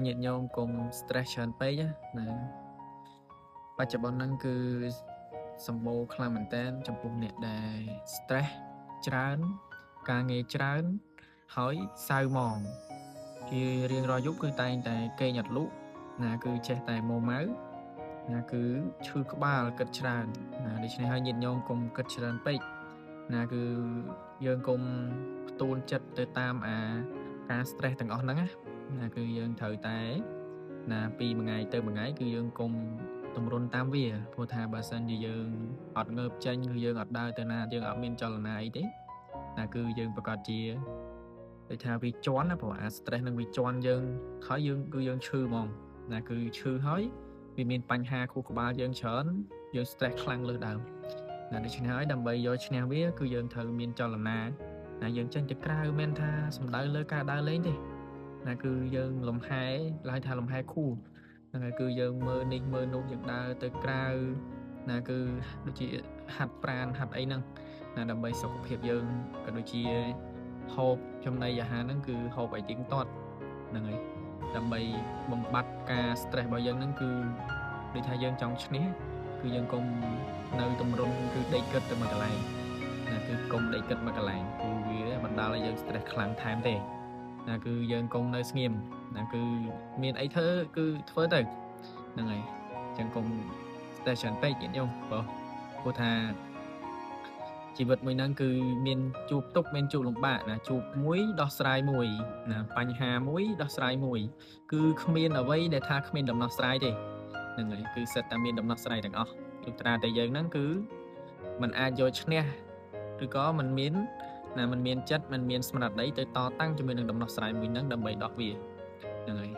nhiệt nhôm cùng stressច្រើនពេកណាបច្ចុប្បន្នហ្នឹងគឺសម្បូរខ្លាំងមែនតើចំពោះអ្នកដែល stress ច្រើនការងារច្រើនហើយសៅហ្មងជារៀងរាល់យប់គឺតែងតែគេងអត់លក់ណាគឺចេះតែមួម៉ៅណាគឺឈឺក្បាលគិតច្រើនណាដូច្នេះហើយញាតិញោមកុំគិតច្រើនពេកណាគឺយើងកុំផ្ទួនចិត្តទៅតាមការ stress ទាំងអស់ហ្នឹងណាគឺយើងត្រូវតែណាពីមួយថ្ងៃទៅមួយថ្ងៃគឺយើងកុំតម្រុនតាមវាព្រោះថាបើសិនជាយើងអត់ងើបចេញគឺយើងអត់ដើរទៅណាយើងអត់មានចលនាអីទេណាគឺយើងប្រកាសជាដូចថាវាជន់ណាព្រោះអា stress នឹងវាជន់យើងហើយយើងឈឺហ្មងណាគឺឈឺហើយវាមានបញ្ហាខួរក្បាលយើងច្រើនយើង stress ខ្លាំងលើសដើមណាដូច្នេះហើយដើម្បីយកឈ្នះវាគឺយើងត្រូវមានចលនាណាយើងចេញទៅក្រៅមិនថាសំដៅលើការដើរលេងទេណាគឺយើងលំហែឡើងថាលំហែខួរហ្នឹងហើយគឺយើងមើលនេះមើលនោះយើងដើរទៅក្រៅណាគឺដូចជាហាត់ប្រាណហាត់អីហ្នឹងណាដើម្បីសុខភាពយើងក៏ដូចជាហូបចំណីអាហារហ្នឹងគឺហូបអីទៀងទាត់ហ្នឹងហើយដើម្បីបំបត្តិការ stress របស់យើងហ្នឹងគឺដូចថាយើងចង់ឈ្នះគឺយើងកុំនៅតម្រុំគឺដេកគិតទៅមួយកន្លែងណាគឺកុំដេកគិតមួយកន្លែងគឺវាបណ្ដាលឲ្យយើង stress ខ្លាំងថែមទេណាគឺយើងកុំនៅស្ងៀមណាគឺមានអីធ្វើគឺធ្វើទៅហ្នឹងហើយអញ្ចឹងកុំ stress ច្រើនពេកញាតិញោមព្រោះថាជីវិតមួយហ្នឹងគឺមានជួបទុក្ខមានជួបលំបាកណាជួបមួយដោះស្រាយមួយណាបញ្ហាមួយដោះស្រាយមួយគឺគ្មានអ្វីដែលថាគ្មានដំណោះស្រាយទេហ្នឹងហើយគឺសិតតែមានដំណោះស្រាយទាំងអស់លុះត្រាតែយើងហ្នឹងគឺมันអាចយកឈ្នះឬក៏มันមានចិត្តมันមានស្មារតីទៅតតាំងជាមួយនឹងដំណោះស្រាយមួយហ្នឹងដើម្បីដោះវាហ្នឹងហើយ